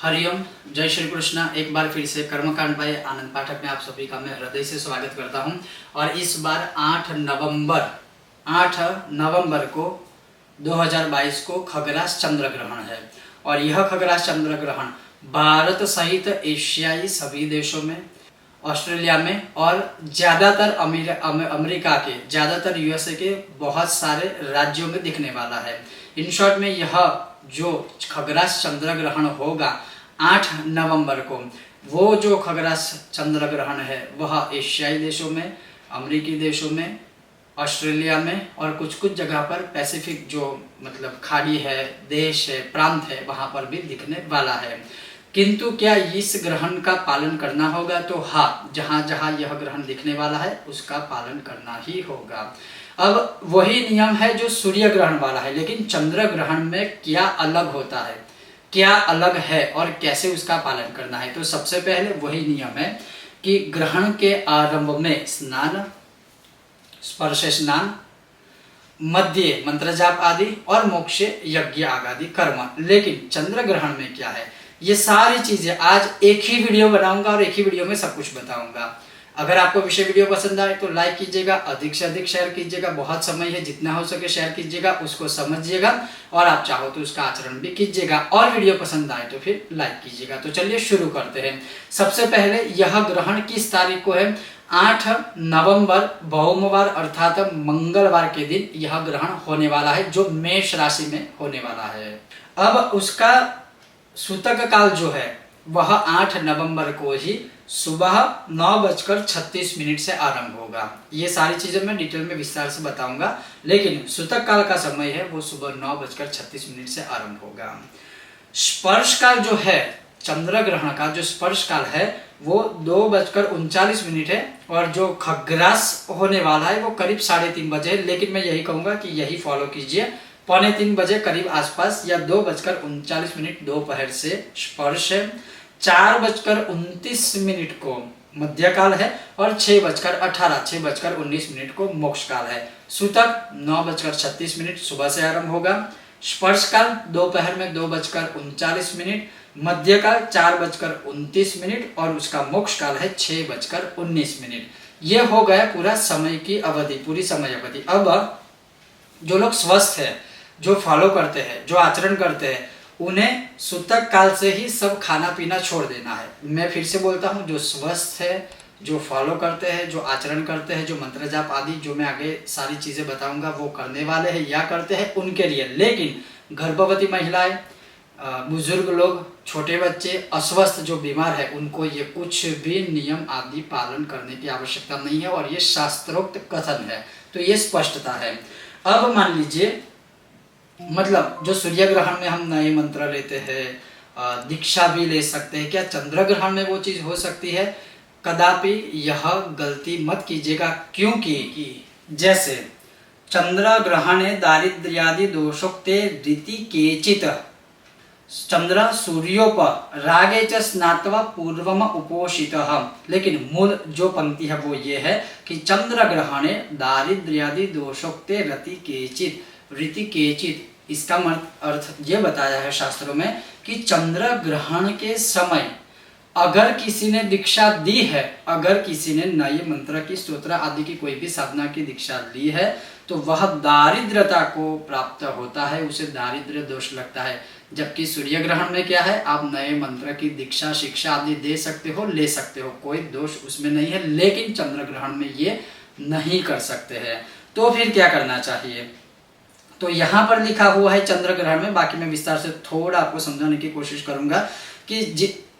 हरिओम, जय श्री कृष्ण। एक बार फिर से कर्मकांड बाय आनंद पाठक में आप सभी का मैं हृदय से स्वागत करता हूं। और इस बार 8 नवंबर को 2022 को खगरास चंद्र ग्रहण है। और यह खगरास चंद्र ग्रहण भारत सहित एशियाई सभी देशों में, ऑस्ट्रेलिया में और ज़्यादातर अमेरिका के, ज़्यादातर यूएसए के बहुत सारे राज्यों में दिखने वाला है। इन शॉर्ट में यह जो खगरास चंद्र ग्रहण होगा 8 नवंबर को, वो जो खगरास चंद्र ग्रहण है वह एशियाई देशों में, अमेरिकी देशों में, ऑस्ट्रेलिया में और कुछ कुछ जगह पर पैसिफिक जो मतलब खाड़ी है, देश है, प्रांत है, वहाँ पर भी दिखने वाला है। किंतु क्या इस ग्रहण का पालन करना होगा? तो हाँ, जहाँ जहाँ यह ग्रहण दिखने वाला है उसका पालन करना ही होगा। अब वही नियम है जो सूर्य ग्रहण वाला है, लेकिन चंद्र ग्रहण में क्या अलग होता है, क्या अलग है और कैसे उसका पालन करना है। तो सबसे पहले वही नियम है कि ग्रहण के आरंभ में स्नान, स्पर्श स्नान, मध्य मंत्र जाप आदि और मोक्ष यज्ञ आदि कर्म। लेकिन चंद्र ग्रहण में क्या है, ये सारी चीजें आज एक ही वीडियो बनाऊंगा और एक ही वीडियो में सब कुछ बताऊंगा। अगर आपको विषय वीडियो पसंद आए तो लाइक कीजिएगा, अधिक से अधिक शेयर कीजिएगा। बहुत समय है, जितना हो सके शेयर कीजिएगा, उसको समझिएगा और आप चाहो तो उसका आचरण भी कीजिएगा। और वीडियो पसंद आए तो फिर लाइक कीजिएगा। तो चलिए शुरू करते हैं। सबसे पहले यह ग्रहण किस तारीख को है? 8 नवंबर भौमवार अर्थात मंगलवार के दिन यह ग्रहण होने वाला है, जो मेष राशि में होने वाला है। अब उसका सूतक काल जो है वह 8 नवंबर को ही सुबह 9:36 से आरंभ होगा। ये सारी चीजें मैं डिटेल में विस्तार से बताऊंगा, लेकिन सूतक काल का समय है वो सुबह 9:36 से आरंभ होगा। स्पर्श काल जो है, चंद्र ग्रहण का जो स्पर्श काल है वो 2:39 है। और जो खग्रास होने वाला है वो करीब 3:30 बजे है। लेकिन मैं यही कहूंगा कि यही फॉलो कीजिए, 2:45 बजे करीब आसपास या 2:39 दोपहर से स्पर्श है। 4:29 को मध्यकाल है और 6:19 को मोक्ष काल है। सूतक 9:36 सुबह से आरंभ होगा। स्पर्श काल दोपहर में 2:39, मध्यकाल 4:29 और उसका मोक्ष काल है 6:19। ये हो गया पूरा समय की अवधि, पूरी समय अवधि। अब जो लोग स्वस्थ है, जो फॉलो करते हैं, जो आचरण करते हैं, उन्हें सूतक काल से ही सब खाना पीना छोड़ देना है। मैं फिर से बोलता हूँ, जो स्वस्थ है, जो फॉलो करते हैं, जो आचरण करते हैं, जो मंत्र जाप आदि जो मैं आगे सारी चीजें बताऊंगा वो करने वाले हैं या करते हैं उनके लिए। लेकिन गर्भवती महिलाएं, बुजुर्ग लोग, छोटे बच्चे, अस्वस्थ जो बीमार है, उनको ये कुछ भी नियम आदि पालन करने की आवश्यकता नहीं है और ये शास्त्रोक्त कथन है। तो ये स्पष्टता है। अब मान लीजिए, मतलब जो सूर्य ग्रहण में हम नए मंत्र लेते हैं, दीक्षा भी ले सकते हैं, क्या चंद्र ग्रहण में वो चीज हो सकती है? कदापि यह गलती मत कीजिएगा। क्योंकि जैसे चंद्र ग्रहणे दारिद्र्यादि दोषोक्ते रीति केचित चंद्र सूर्योप रागे च स्नात्वा पूर्वम उपोषितः। लेकिन मूल जो पंक्ति है वो ये है कि चंद्र ग्रहणे दारिद्र्यादि दोषोक्ते रीति केचित। इसका अर्थ ये बताया है शास्त्रों में कि चंद्र ग्रहण के समय अगर किसी ने दीक्षा दी है, अगर किसी ने नए मंत्र की, स्तोत्र आदि की कोई भी साधना की दीक्षा ली है, तो वह दारिद्रता को प्राप्त होता है, उसे दारिद्र्य दोष लगता है। जबकि सूर्य ग्रहण में क्या है, आप नए मंत्र की दीक्षा, शिक्षा आदि दे सकते हो, ले सकते हो, कोई दोष उसमें नहीं है। लेकिन चंद्र ग्रहण में ये नहीं कर सकते हैं। तो फिर क्या करना चाहिए? तो यहाँ पर लिखा हुआ है चंद्र ग्रहण में, बाकी मैं विस्तार से थोड़ा आपको समझाने की कोशिश करूंगा कि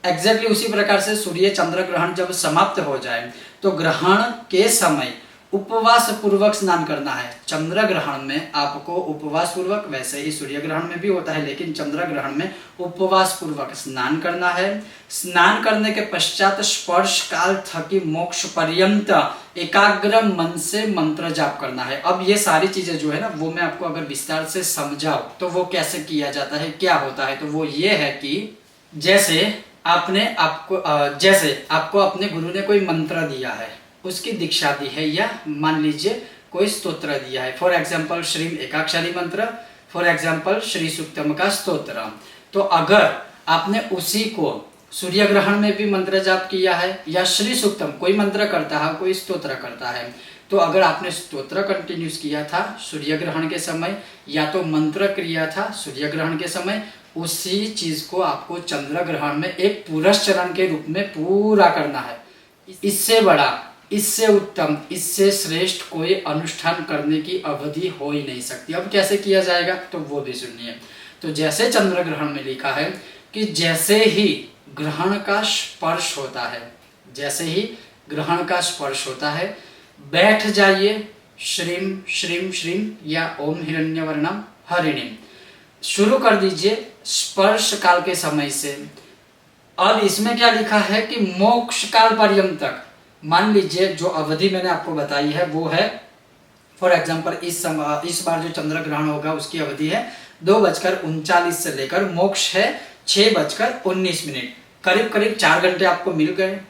एग्जैक्टली उसी प्रकार से सूर्य चंद्र ग्रहण जब समाप्त हो जाए तो ग्रहण के समय उपवास पूर्वक स्नान करना है। चंद्र ग्रहण में आपको उपवास पूर्वक, वैसे ही सूर्य ग्रहण में भी होता है, लेकिन चंद्र ग्रहण में उपवास पूर्वक स्नान करना है। स्नान करने के पश्चात स्पर्श काल थकी मोक्ष पर्यंत एकाग्र मन से मंत्र जाप करना है। अब ये सारी चीजें जो है ना, वो मैं आपको अगर विस्तार से समझाऊं तो वो कैसे किया जाता है, क्या होता है, तो वो ये है कि जैसे आपको अपने गुरु ने कोई मंत्र दिया है, उसकी दीक्षा दी है, या मान लीजिए कोई स्तोत्र दिया है, फॉर एग्जाम्पल श्रीम एकाक्षरी मंत्र, फॉर एग्जाम्पल श्री सूक्तम का स्तोत्र। तो अगर आपने उसी को सूर्य ग्रहण में भी मंत्र जाप किया है, या श्री सूक्तम कोई मंत्र करता है, कोई स्तोत्र करता है, तो अगर आपने स्तोत्र कंटिन्यूस किया था सूर्य ग्रहण के समय, या तो मंत्र किया था सूर्य ग्रहण के समय, उसी चीज को आपको चंद्र ग्रहण में एक पुरस्चरण के रूप में पूरा करना है। इससे बड़ा, इससे उत्तम, इससे श्रेष्ठ कोई अनुष्ठान करने की अवधि हो ही नहीं सकती। अब कैसे किया जाएगा तो वो भी सुनिए। तो जैसे चंद्र ग्रहण में लिखा है कि जैसे ही ग्रहण का स्पर्श होता है, जैसे ही ग्रहण का स्पर्श होता है, बैठ जाइए श्रीम श्रीम श्रीम या ओम हिरण्यवर्णम हरिणीम, शुरू कर दीजिए स्पर्श काल के समय से। अब इसमें क्या लिखा है कि मोक्ष काल पर्यंतक, मान लीजिए जो अवधि मैंने आपको बताई है वो है, फॉर एग्जाम्पल इस बार जो चंद्र ग्रहण होगा उसकी अवधि है 2:39 से लेकर मोक्ष है 6:19। करीब करीब 4 घंटे आपको मिल गए,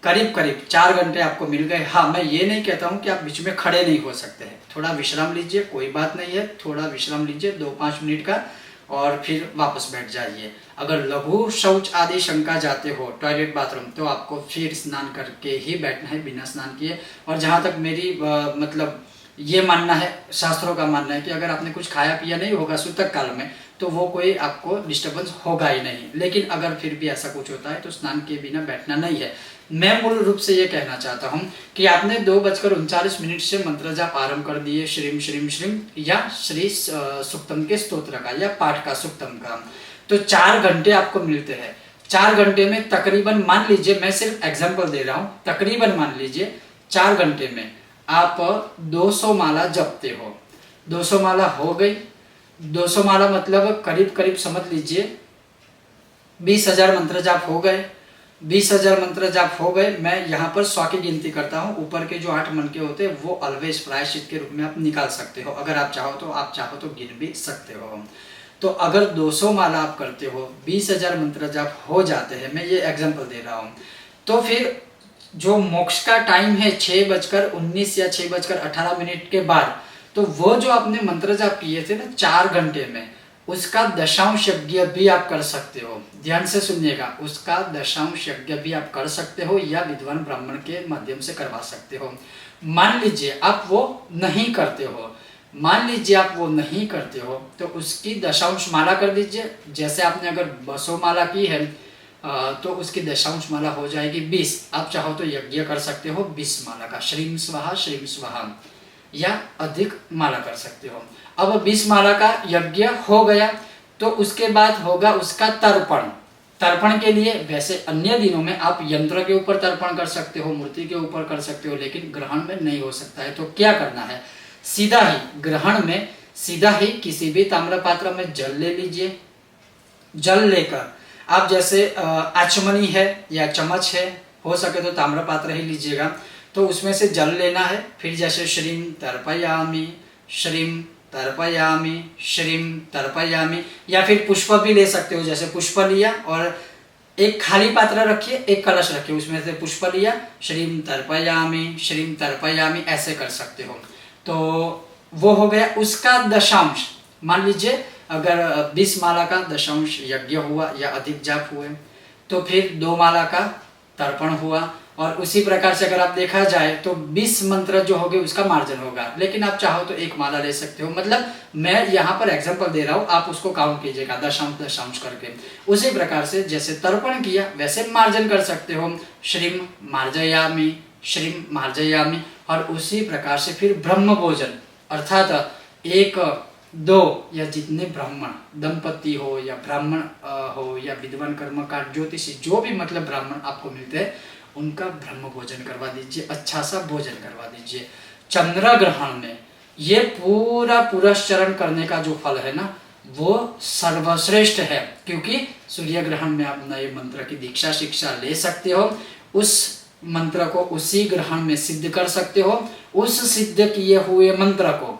करीब करीब 4 घंटे आपको मिल गए। हाँ, मैं ये नहीं कहता हूँ कि आप बीच में खड़े नहीं हो सकते हैं, थोड़ा विश्राम लीजिए, कोई बात नहीं है, थोड़ा विश्राम लीजिए 2-5 मिनट का, और फिर वापस बैठ जाइए। अगर लघु शौच आदि शंका जाते हो, टॉयलेट बाथरूम, तो आपको फिर स्नान करके ही बैठना है बिना स्नान किए। और जहाँ तक मेरी मतलब ये मानना है, शास्त्रों का मानना है कि अगर आपने कुछ खाया पिया नहीं होगा सूतक काल में तो वो कोई आपको डिस्टर्बेंस होगा ही नहीं। लेकिन अगर फिर भी ऐसा कुछ होता है तो स्नान के बिना बैठना नहीं है। मैं मूल रूप से ये कहना चाहता हूँ कि आपने 2:39 से मंत्र जाप आरंभ कर दिए श्रीम श्रीम श्रीम या श्री सुक्तम के स्तोत्र का या पाठ का सुक्तम का, तो 4 घंटे आपको मिलते हैं। 4 घंटे में तकरीबन, मान लीजिए, मैं सिर्फ एग्जाम्पल दे रहा हूँ, तकरीबन मान लीजिए 4 घंटे में आप 200 माला जपते हो। 200 माला हो गई, 200 माला मतलब करीब करीब समझ लीजिए 20,000 मंत्र जाप हो गए। 20,000 मंत्र जाप हो गए। मैं यहाँ पर 100 की गिनती करता हूँ, ऊपर के जो 8 मन के होते हैं वो ऑलवेज प्रायश्चित के रूप में आप निकाल सकते हो, अगर आप चाहो तो गिन भी सकते हो। तो अगर 200 माला आप करते हो, 20,000 मंत्र जाप हो जाते हैं, मैं ये एग्जाम्पल दे रहा हूँ, तो फिर जो मोक्ष का टाइम है 6:19 या 6:18 के बाद, तो वो जो आपने मंत्र जाप किए थे ना 4 घंटे में, उसका दशांश यज्ञ भी आप कर सकते हो। ध्यान से सुनिएगा, उसका दशांश यज्ञ भी आप कर सकते हो या विद्वान ब्राह्मण के माध्यम से करवा सकते हो। मान लीजिए आप वो नहीं करते हो, मान लीजिए आप वो नहीं करते हो, तो उसकी दशांश माला कर दीजिए। जैसे आपने अगर 200 माला की है तो उसकी दशांश माला हो जाएगी 20। आप चाहो तो यज्ञ कर सकते हो 20 माला का, श्रीम स्वाहा या अधिक माला कर सकते हो। अब 20 माला का यज्ञ हो गया तो उसके बाद होगा उसका तर्पण। तर्पण के लिए वैसे अन्य दिनों में आप यंत्र के ऊपर तर्पण कर सकते हो, मूर्ति के ऊपर कर सकते हो, लेकिन ग्रहण में नहीं हो सकता है। तो क्या करना है, सीधा ही ग्रहण में सीधा ही किसी भी ताम्र पात्र में जल ले लीजिए। जल लेकर आप जैसे आचमनी है या चम्मच है, हो सके तो ताम्र पात्र ही लीजिएगा, तो उसमें से जल लेना है। फिर जैसे श्रीम तर्पयामि, श्रीम तर्पयामि, श्रीम तर्पयामि, या फिर पुष्प भी ले सकते हो। जैसे पुष्प लिया और एक खाली पात्र रखिए, एक कलश रखिए, उसमें से पुष्प लिया, श्रीम तर्पयामि, ऐसे कर सकते हो। तो वो हो गया उसका दशांश। मान लीजिए अगर 20 माला का दशांश यज्ञ हुआ या अधिक जाप हुए, तो फिर 2 माला का तर्पण हुआ। और उसी प्रकार से अगर आप देखा जाए तो 20 मंत्र जो होंगे उसका मार्जन होगा, लेकिन आप चाहो तो 1 माला ले सकते हो। मतलब मैं यहाँ पर एग्जांपल दे रहा हूँ, आप उसको काउंट कीजिएगा दशांश करके। उसी प्रकार से जैसे तर्पण किया वैसे मार्जन कर सकते हो, श्रीम मार्जयामि। और उसी प्रकार से फिर ब्रह्म भोजन, अर्थात 1, 2 या जितने ब्राह्मण दंपति हो या ब्राह्मण हो या विद्वान कर्मकार ज्योतिषी, जो भी मतलब ब्राह्मण आपको मिलते हैं, उनका ब्रह्म भोजन करवा दीजिए, अच्छा सा भोजन करवा दीजिए। चंद्र ग्रहण में ये पूरा पुरस्चरण करने का जो फल है ना, वो सर्वश्रेष्ठ है, क्योंकि सूर्य ग्रहण में आप नए मंत्र की दीक्षा शिक्षा ले सकते हो, उस मंत्र को उसी ग्रहण में सिद्ध कर सकते हो, उस सिद्ध किए हुए मंत्र को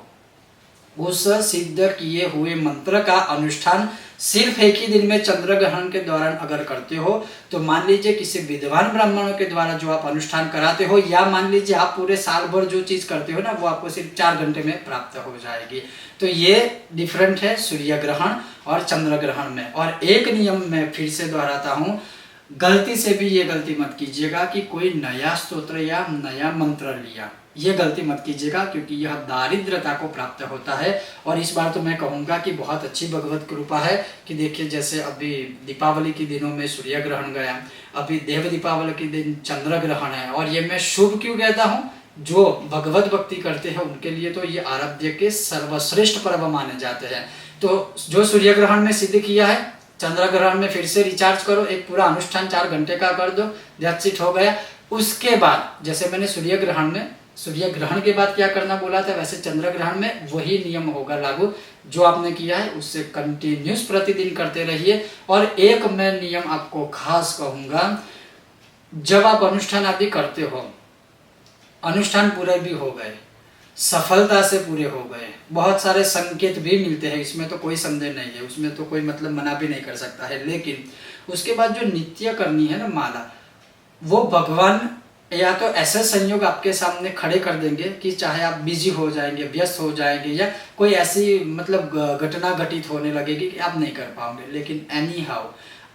उस सिद्ध किए हुए मंत्र का अनुष्ठान सिर्फ एक ही दिन में चंद्र ग्रहण के दौरान अगर करते हो तो मान लीजिए किसी विद्वान ब्राह्मणों के द्वारा जो आप अनुष्ठान कराते हो, या मान लीजिए आप पूरे साल भर जो चीज करते हो ना, वो आपको सिर्फ 4 घंटे में प्राप्त हो जाएगी। तो ये डिफरेंट है सूर्य ग्रहण और चंद्र ग्रहण में। और एक नियम मैं फिर से दोहराता हूँ, गलती से भी ये गलती मत कीजिएगा कि कोई नया स्तोत्र या नया मंत्र लिया, ये गलती मत कीजिएगा, क्योंकि यह दारिद्रता को प्राप्त होता है। और इस बार तो मैं कहूँगा कि बहुत अच्छी भगवत कृपा है कि देखिए, जैसे अभी दीपावली के दिनों में सूर्य ग्रहण गया, अभी देव दीपावली के दिन चंद्र ग्रहण है। और ये मैं शुभ क्यों कहता हूँ, जो भगवत भक्ति करते हैं उनके लिए तो ये आराध्य के सर्वश्रेष्ठ पर्व माने जाते हैं। तो जो सूर्य ग्रहण में सिद्ध किया है, चंद्र ग्रहण में फिर से रिचार्ज करो, एक पूरा अनुष्ठान 4 घंटे का कर दो, दैट्स इट, हो गया। उसके बाद जैसे मैंने सूर्य ग्रहण के बाद क्या करना बोला था, वैसे चंद्र ग्रहण में वही नियम होगा लागू जो आपने किया है, उससे कंटिन्यूस प्रतिदिन करते रहिए। और एक मैं नियम आपको खास कहूंगा, जब आप अनुष्ठान आदि करते हो, अनुष्ठान पूरे भी हो गए, सफलता से पूरे हो गए, बहुत सारे संकेत भी मिलते हैं, इसमें तो कोई संदेह नहीं है, उसमें तो कोई मतलब मना भी नहीं कर सकता है। लेकिन उसके बाद जो नित्य करनी है ना माला, वो भगवान या तो ऐसे संयोग आपके सामने खड़े कर देंगे कि चाहे आप बिजी हो जाएंगे, व्यस्त हो जाएंगे, या कोई ऐसी मतलब घटना घटित होने लगेगी कि आप नहीं कर पाओगे। लेकिन एनी हाउ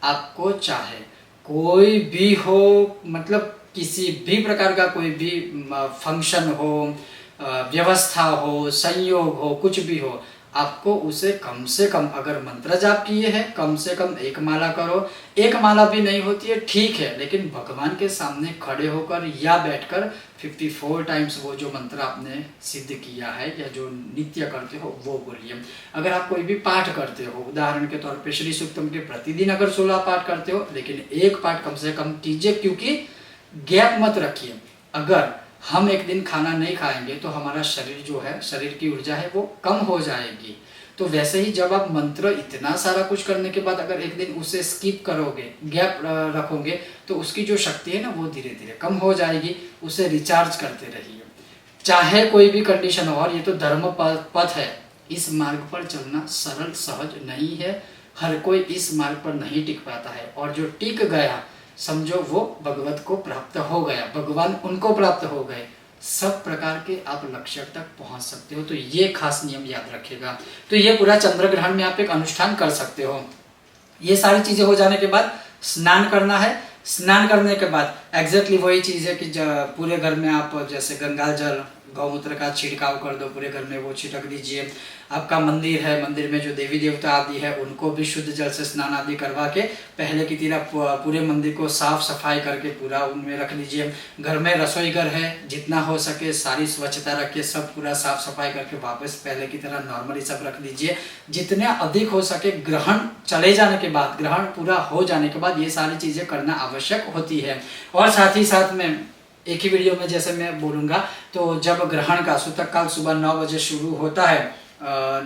आपको चाहे कोई भी हो, मतलब किसी भी प्रकार का कोई भी फंक्शन हो, व्यवस्था हो, संयोग हो, कुछ भी हो, आपको उसे कम से कम, अगर मंत्र जाप किए हैं, कम से कम 1 माला करो। 1 माला भी नहीं होती है ठीक है, लेकिन भगवान के सामने खड़े होकर या बैठकर 54 टाइम्स वो जो मंत्र आपने सिद्ध किया है या जो नित्य करते हो वो बोलिए। अगर आप कोई भी पाठ करते हो, उदाहरण के तौर पे श्री सूक्तम के प्रतिदिन अगर 16 पाठ करते हो, लेकिन एक पाठ कम से कम कीजिए, क्योंकि गैप मत रखिए। अगर हम एक दिन खाना नहीं खाएंगे तो हमारा शरीर जो है, शरीर की ऊर्जा है वो कम हो जाएगी। तो वैसे ही जब आप मंत्र इतना सारा कुछ करने के बाद अगर एक दिन उसे स्किप करोगे, गैप रखोगे, तो उसकी जो शक्ति है ना वो धीरे धीरे कम हो जाएगी। उसे रिचार्ज करते रहिए, चाहे कोई भी कंडीशन हो। और ये तो धर्म पथ है, इस मार्ग पर चलना सरल सहज नहीं है, हर कोई इस मार्ग पर नहीं टिक पाता है। और जो टिक गया, समझो वो भगवत को प्राप्त हो गया, भगवान उनको प्राप्त हो गए। सब प्रकार के आप लक्ष्य तक पहुंच सकते हो। तो ये खास नियम याद रखिएगा। तो ये पूरा चंद्र ग्रहण में आप एक अनुष्ठान कर सकते हो। ये सारी चीजें हो जाने के बाद स्नान करना है। स्नान करने के बाद एग्जैक्टली वही चीज है कि पूरे घर में आप जैसे गंगा जल, गौमूत्र का छिड़काव कर दो, पूरे घर में वो छिड़क दीजिए। आपका मंदिर है, मंदिर में जो देवी देवता आदि है उनको भी शुद्ध जल से स्नान आदि करवा के पहले की तरह पूरे मंदिर को साफ सफाई करके पूरा उनमें रख लीजिए। घर में रसोई घर है, जितना हो सके सारी स्वच्छता रखिए, सब पूरा साफ सफाई करके वापस पहले की तरह नॉर्मली सब रख दीजिए। जितने अधिक हो सके ग्रहण चले जाने के बाद, ग्रहण पूरा हो जाने के बाद ये सारी चीजें करना आवश्यक होती है। और साथ ही साथ में एक ही वीडियो में जैसे मैं बोलूँगा, तो जब ग्रहण का सूतक काल सुबह 9 बजे शुरू होता है,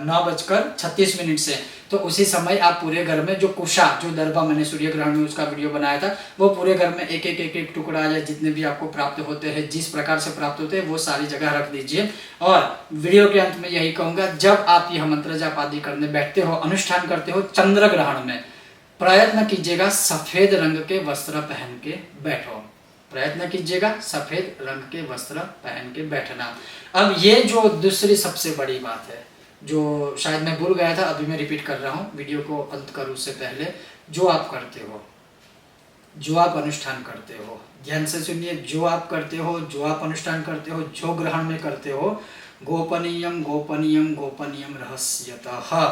9:36 से, तो उसी समय आप पूरे घर में जो कुशा, जो दरबा मैंने सूर्य ग्रहण में उसका वीडियो बनाया था, वो पूरे घर में एक एक टुकड़ा या जितने भी आपको प्राप्त होते हैं, जिस प्रकार से प्राप्त होते हैं वो सारी जगह रख दीजिए। और वीडियो के अंत में यही कहूँगा, जब आप यह मंत्र जाप आदि करने बैठते हो, अनुष्ठान करते हो चंद्र ग्रहण में, प्रयत्न कीजिएगा सफेद रंग के वस्त्र पहन के बैठो। प्रयत्न कीजिएगा सफेद रंग के वस्त्र पहन के बैठना। अब ये जो दूसरी सबसे बड़ी बात है, जो शायद मैं भूल गया था, अभी मैं रिपीट कर रहा हूँ, वीडियो को अंत करूँ उससे पहले, जो आप करते हो, जो आप अनुष्ठान करते हो, ध्यान से सुनिए, जो आप करते हो, जो आप अनुष्ठान करते हो, जो ग्रहण में करते हो, गोपनीयम गोपनीयम गोपनीयम रहस्यतः,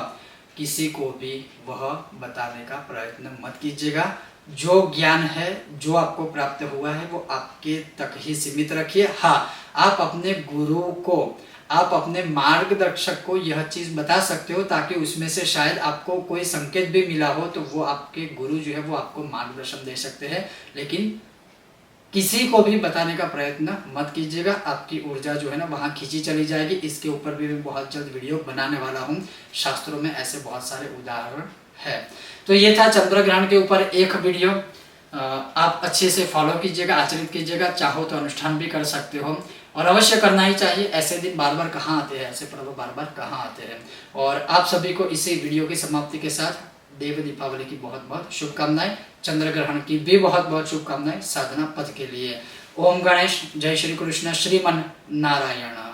किसी को भी वह बताने का प्रयत्न मत कीजिएगा। जो ज्ञान है, जो आपको प्राप्त हुआ है, वो आपके तक ही सीमित रखिए। हाँ, आप अपने गुरु को, आप अपने मार्गदर्शक को यह चीज बता सकते हो, ताकि उसमें से शायद आपको कोई संकेत भी मिला हो, तो वो आपके गुरु जो है वो आपको मार्गदर्शन दे सकते हैं। लेकिन किसी को भी बताने का प्रयत्न मत कीजिएगा, आपकी ऊर्जा जो है ना वहाँ खींची चली जाएगी। इसके ऊपर भी मैं बहुत जल्द वीडियो बनाने वाला हूँ, शास्त्रों में ऐसे बहुत सारे उदाहरण है। तो ये था चंद्र ग्रहण के ऊपर एक वीडियो, आप अच्छे से फॉलो कीजिएगा, आचरित कीजिएगा, चाहो तो अनुष्ठान भी कर सकते हो। और अवश्य करना ही चाहिए। ऐसे दिन बार बार कहाँ आते हैं, ऐसे पर्व बार बार कहाँ आते हैं। और आप सभी को इसी वीडियो की समाप्ति के साथ देव दीपावली की बहुत बहुत शुभकामनाएं, चंद्र ग्रहण की भी बहुत बहुत शुभकामनाएं साधना पथ के लिए। ओम गणेश, जय श्री कृष्ण, श्रीमन नारायण।